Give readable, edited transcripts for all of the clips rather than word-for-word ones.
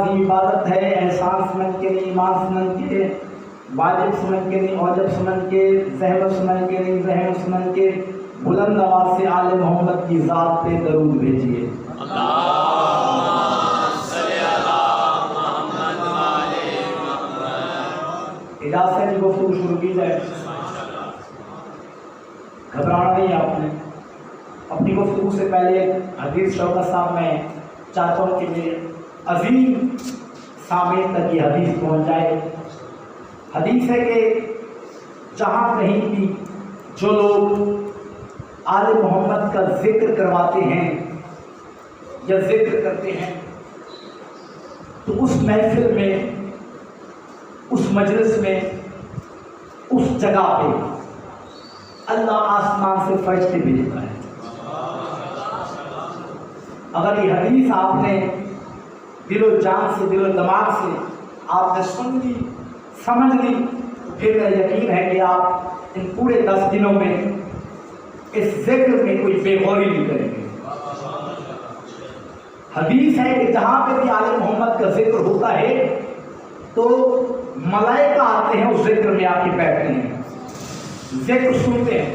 عظیم عبادت ہے، احسان سمجھ کے نہیں، ایمان سمجھ کے، واجب سمجھ کے نہیں، اوجب سمجھ کے، زحمت سمجھ کے نہیں، رحم سمجھ کے بلند آواز سے آل محمد کی ذات پہ درود بھیجیے۔ اجازت ہے گفتگو شروع کی جائے۔ گھبرانا نہیں ہے آپ نے۔ اپنی گفتگو سے پہلے حدیث شوکت صاحب میں چاہتا ہوں کہ میرے عظیم سامعین تک یہ حدیث پہنچ جائے۔ حدیث ہے کہ جہاں کہیں بھی جو لوگ آل محمد کا ذکر کرواتے ہیں یا ذکر کرتے ہیں تو اس محفل میں، اس مجلس میں، اس جگہ پہ اللہ آسمان سے فرشتے بھیجتا ہے۔ اگر یہ حدیث آپ نے دل و جان سے، دل و دماغ سے آپ نے سن لی، سمجھ لی، پھر میرا یقین ہے کہ آپ ان پورے 10 دنوں میں اس ذکر میں کوئی بے غوری نہیں کریں گے۔ حدیث ہے کہ جہاں پہ بھی آل محمد کا ذکر ہوتا ہے تو ملائکہ آتے ہیں، اس ذکر میں آ کے بیٹھتے ہیں، ذکر سنتے ہیں۔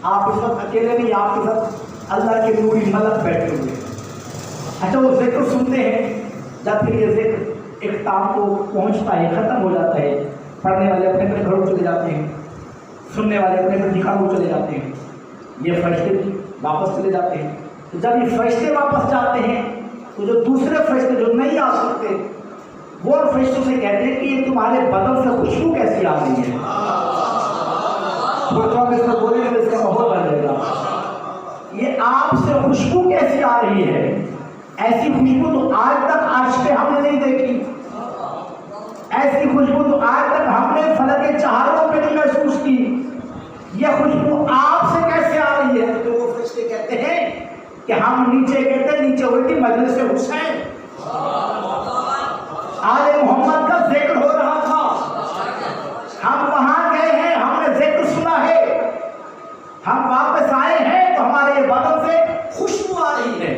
آپ اس وقت اکیلے نہیں، آپ کے ساتھ اللہ کے نوری ملک بیٹھے ہوئے ہیں۔ اچھا وہ ذکر سنتے ہیں، جب پھر یہ ذکر اختتام کو پہنچتا ہے، ختم ہو جاتا ہے، پڑھنے والے اپنے اپنے گھروں چلے جاتے ہیں، سننے والے اپنے اپنے ٹھکانوں چلے جاتے ہیں، یہ فرشتے واپس چلے جاتے ہیں۔ تو جب یہ فرشتے واپس جاتے ہیں تو جو دوسرے فرشتے جو نہیں آ سکتے وہ فرشتوں سے کہتے ہیں کہ یہ تمہارے بدن سے خوشبو کیسی آ رہی ہے؟ اس کو بولیں گے اس کا ماحول بن جائے گا۔ یہ آپ سے خوشبو کیسی آ رہی ہے؟ ایسی خوشبو تو آج تک عرش پہ ہم نے نہیں دیکھی، ایسی خوشبو تو آج تک ہم نے فلک چہاروں پہ نہیں محسوس کی، یہ خوشبو آپ سے کیسے آ رہی ہے؟ تو وہ فرشتے کہتے ہیں کہ ہم نیچے کہتے ہیں، نیچے ہوئی تھی مجلس حسین، آل محمد کا ذکر ہو رہا تھا، ہم وہاں گئے ہیں، ہم نے ذکر سنا ہے، ہم واپس آئے ہیں تو ہمارے بدن سے خوشبو آ رہی ہے۔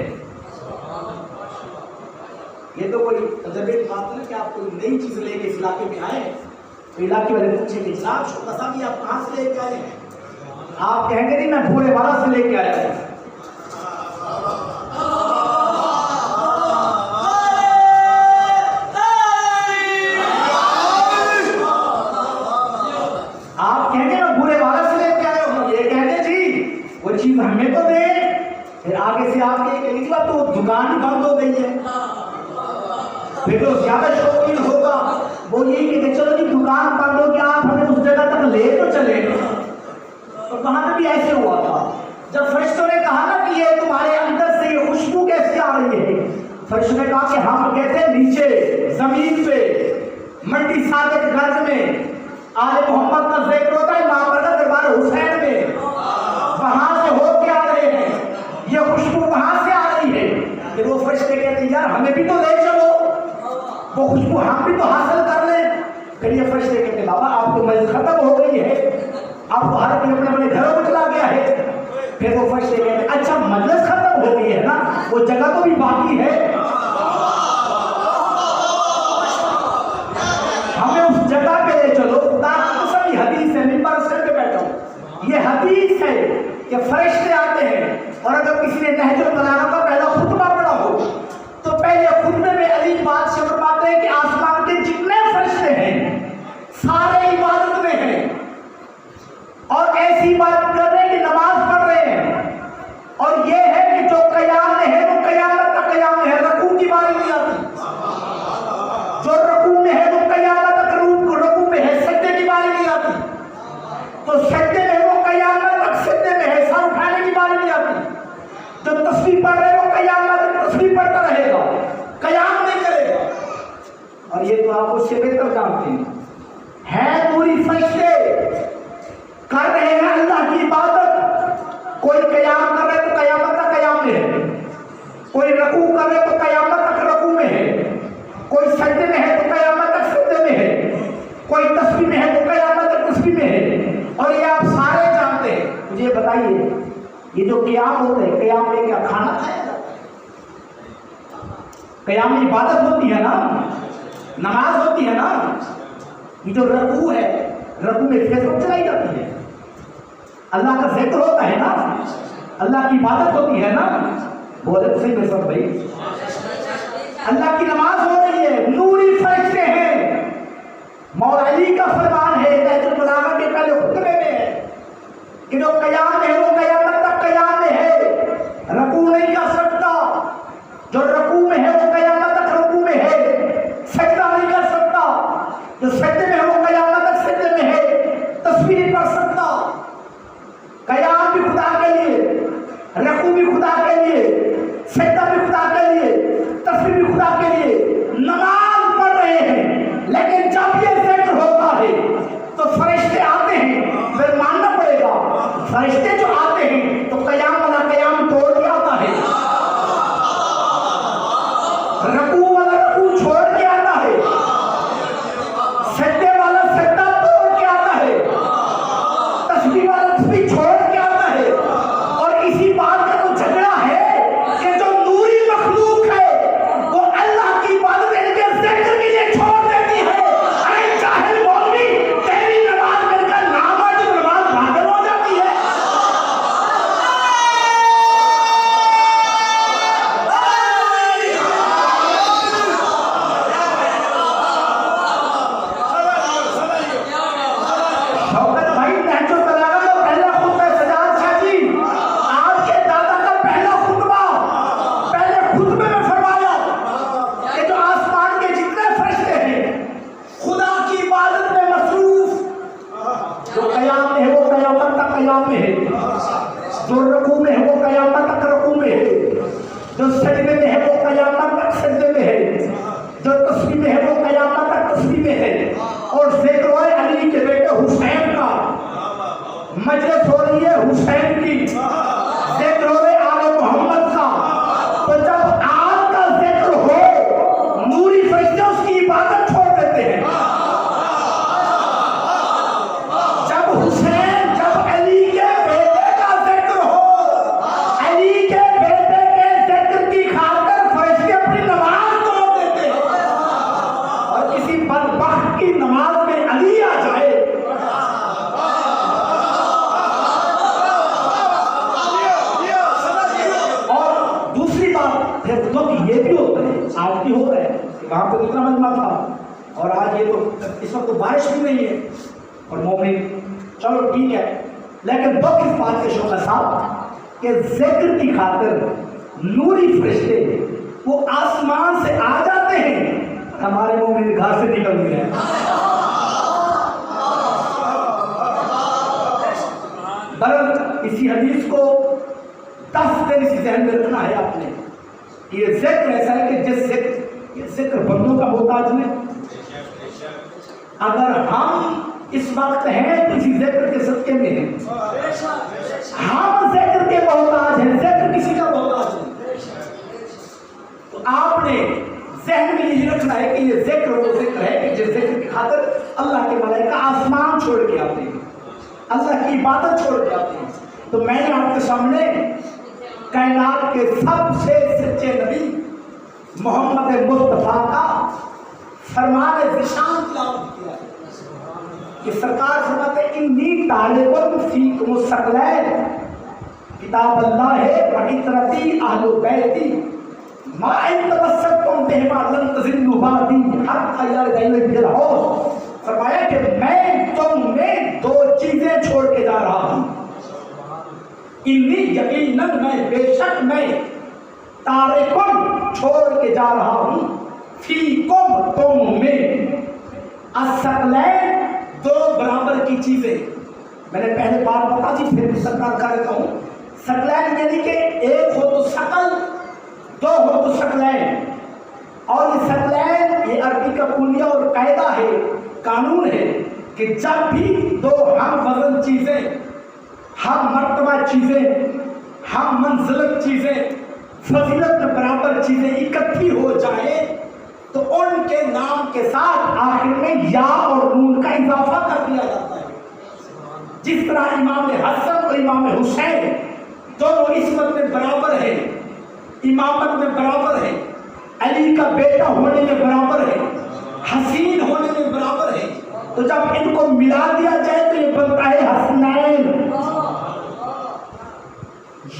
یہ تو کوئی تجربے کی بات نہیں کہ آپ کوئی نئی چیز لے کے اس علاقے میں آئے تو علاقے والے پوچھیں گے جناب شوکت صاحب یہ آپ کہاں سے لے کے آئے ہیں؟ آپ کہیں گے نہیں میں بھولے والا سے لے کے آیا ہوں۔ آپ کہیں گے میں بھولے والا سے لے کے آیا ہوں، یہ کہتے جی وہ چیز ہمیں تو دے، پھر آگے سے آپ یہ کہیں گے تو دکان ہی بند ہو گئی ہے، پھر تو زیادہ شوقین ہوگا وہ یہی کہ چلو جی دکان بند ہو کہ آپ ہمیں اس جگہ تک لے تو چلے۔ اور وہاں پہ بھی ایسے ہوا تھا، جب فرشتوں نے کہا نا کہ یہ تمہارے اندر سے یہ خوشبو کیسے آ رہی ہے، فرشتوں نے کہا کہ ہم کہتے ہیں نیچے زمین پہ منڈی صادق گنج میں آل محمد کا ذکر ہوتا ہے، ماں دربار حسین میں، وہاں سے ہو کے آ رہے ہیں، یہ خوشبو وہاں سے آ رہی ہے۔ پھر وہ فرشتے کہتے ہیں یار ہمیں بھی تو لے چلو، وہ خوشبو ہم بھی تو حاصل کر لیں۔ پھر یہ فرشتے کہتے ہیں بابا آپ تو مجلس ختم ہو گئی ہے، آپ کو ہر کوئی اپنے اپنے گھروں میں چلا گیا ہے۔ پھر وہ فرشتے کہتے ہیں اچھا مجلس ختم ہو گئی ہے نا، وہ جگہ تو بھی باقی ہے، ہمیں اس جگہ پہ لے چلو۔ سبھی حدیث ہے، ممبر سر پہ بیٹھا ہوں، یہ حدیث ہے کہ فرشتے آتے ہیں، اور اگر کسی نے نہج البلاغہ کا پہلا خطبہ پڑھا ہو تو پہلے خطبے میں علی بادشاہ فرماتے ہیں کہ آسمان کے جتنے فرشتے ہیں سارے عبادت میں ہیں، اور ایسی عبادت کر رہے ہیں کہ نماز پڑھ رہے ہیں، اور یہ ہے کہ جو قیام میں ہے وہ قیامت تک قیام میں ہے، رکوع کی باری نہیں آتی، جو رکوع میں ہے وہ قیامت تک رکوع میں ہے، سجدے کی باری نہیں آتی، تو سجدے میں وہ قیامت تک سجدے میں ہے، سر اٹھانے کی باری نہیں آتی، جو تسبیح پڑھ رہے وہ قیامت تک تسبیح پڑھتا رہے گا، قیام نہیں کرے گا۔ اور یہ تو آپ اس سے بہتر جانتے ہیں، ہے پوری فرشتے کر رہے ہیں اللہ کی عبادت، کوئی قیام کر رہے تو قیامت تک قیام میں ہے، کوئی رکوع کر رہے تو قیامت تک رکوع میں ہے، کوئی سجدے میں ہے تو قیامت تک سجدے میں ہے، کوئی تسبیح میں ہے تو قیامت تک تسبیح میں ہے، اور یہ آپ سارے جانتے ہیں۔ مجھے بتائیے یہ جو قیام ہوتے ہیں، قیام میں کیا کھانا کھایا جاتا ہے؟ قیام میں عبادت ہوتی ہے نا، نماز ہوتی ہے نا، یہ جو رکوع ہے، رکوع میں فیس بک چلائی جاتی ہے، اللہ کا ذکر ہوتا ہے نا، اللہ کی عبادت ہوتی ہے نا، بولے تو صحیح میرے ساتھ بھائی، اللہ کی نماز ہو رہی ہے، نوری فرشتے ہیں، مولا علی کا فرمان ہے نہج البلاغہ کے پہلے خطبے میں ہے کہ جو قیام ہے وہ قیامت تک قیام میں ہے، رکوع نہیں کر سکتا، جو رکوع میں ہے وہ قیامت تک رکوع میں ہے، سجدہ نہیں کر سکتا، جو سجدے میں ہے وہ قیامت تک سجدے میں ہے، تسبیح نہیں پڑھ سکتا، قیام بھی خدا کے لیے، رکوع بھی خدا کے لیے، سجدہ بھی خدا کے لیے، تسبیح بھی خدا کے لیے، نماز پڑھ رہے ہیں، لیکن جب یہ ذکر ہوتا ہے تو فرشتے آتے ہیں، پھر ماننا پڑے گا، فرشتے جو آتے ہیں تو قیام والا قیام توڑ کے آتا ہے، رکوع والا رکوع چھوڑ کے آتا ہے، سجدے والا سجدہ توڑ کے آتا ہے، تسبیح والا تسبیح چھوڑ کے آتا ہے، اور اسی بات کا تو جھگڑا ہے کہ جو نوری مخلوق ہے وہ اللہ کی عبادت ان کے ذکر کے لیے چھوڑ دیتی ہے۔ ارے جاہل مولوی، تیری نماز مل کر نامرد نماز باطل ہو جاتی ہے۔ شوکت بھائی، نہج البلاغہ کا پہلا خطبہ، سجاد شاہ جی، آپ کے دادا کا پہلا خطبہ، پہلے خطبے میں فرمایا کہ جو آسمان کے جتنے فرشتے ہیں خدا کی عبادت میں مصروف، جو قیام میں ہے وہ قیامت تک قیام میں ہے، جو رکوع میں ہے وہ قیامت تک رکوع میں ہے، جو سجدے میں ہے وہ قیامت تک سجدے میں ہے، جو تسبیح میں ہے وہ قیامت تک تسبیح میں ہے، اور ذکر ہے علی کے بیٹے حسین کا، مجلس ہو رہی ہے حسین کی، ذکر ہو رہے آل محمد کا، تو جب آپ کا ذکر ہو نوری فرشتے اس کی عبادت چھوڑ دیتے ہیں۔ جب حسین، جب علی کے بیٹے کا ذکر ہو، علی کے بیٹے کے ذکر کی خاطر فرشتے اپنی نماز توڑ دیتے ہیں، اور کسی بدبخت کی نماز میں علی آ جائے، اور دوسری بات پھر دکھ یہ بھی ہوتا ہے، آپ کی ہو رہا ہے، وہاں پہ اتنا مجمع تھا اور آج یہ تو اس وقت تو بارش بھی نہیں ہے، اور مومن چلو ٹھیک ہے، لیکن دکھ اس بات کے شوکت صاحب کہ ذکر کی خاطر نوری فرشتے وہ آسمان سے آ جاتے ہیں، ہمارے مومن گھر سے نکل گئے ہیں۔ برل اسی حدیث کو 10 دن اسی ذہن میں رکھنا ہے آپ نے، یہ ذکر ایسا ہے کہ جس ذکر، یہ ذکر بندوں کا محتاج نہیں، اگر ہم اس وقت ہیں تو اسی ذکر کے صدقے میں ہیں، ہم ذکر کے محتاج ہیں، ذکر کسی کا محتاج نہیں۔ تو آپ نے ذہن میں یہی رکھنا ہے کہ یہ ذکر وہ ذکر ہے کہ جس ذکر کی خاطر اللہ کے ملائکہ آسمان چھوڑ کے آتے ہیں، اللہ کی عبادت چھوڑ کے آتے ہیں۔ تو میں نے آپ کے سامنے کائنات کے سب سے سچے نبی محمد مصطفیٰ کا فرمان ذیشان تلاوت کیا ہے کہ سرکار فرماتے ہیں انی طالب فیکم الثقلین، کتاب اللہ ہے وعطرتی اہل بیتی ما ان تمسکتم بہما لن تضلوا بعدی حتی یرجع الیکم الحوض۔ فرمایا کہ میں تم میں 2 چیزیں چھوڑ کے جا رہا ہوں، انی یقیناً میں، بے شک میں، تارکن چھوڑ کے جا رہا ہوں، فیکم تم میں، الثقلین 2 برابر کی چیزیں۔ میں نے پہلے بات بتا دی پھر بھی سرکار کر دیتا ہوں، ثقلین یعنی کہ ایک ہو تو ثقل، 2 ہو تو ثقلین، اور یہ ثقلین یہ عربی کا کلیہ اور قاعدہ ہے، قانون ہے کہ جب بھی 2 ہم وزن چیزیں، ہم مرتبہ چیزیں، ہم منزلت چیزیں، فضیلت میں برابر چیزیں اکٹھی ہو جائیں تو ان کے نام کے ساتھ آخر میں یا اور نون کا اضافہ کر دیا جاتا ہے۔ جس طرح امام حسن اور امام حسین دونوں عصمت میں برابر ہیں، امامت میں برابر ہیں، علی کا بیٹا ہونے میں برابر ہے، تو جب ان کو ملا دیا جائے تو یہ بنتا ہے حسنین.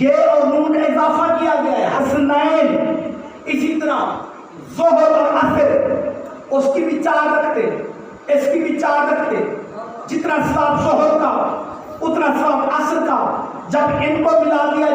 یہ اور نون کا اضافہ کیا گیا ہے حسنین. اسی طرح ظہر اور عصر اس کی بھی 4 رکھتے, اس کی بھی 4 رکھتے. جتنا ثواب ظہر کا اتنا ثواب عصر کا. جب ان کو ملا دیا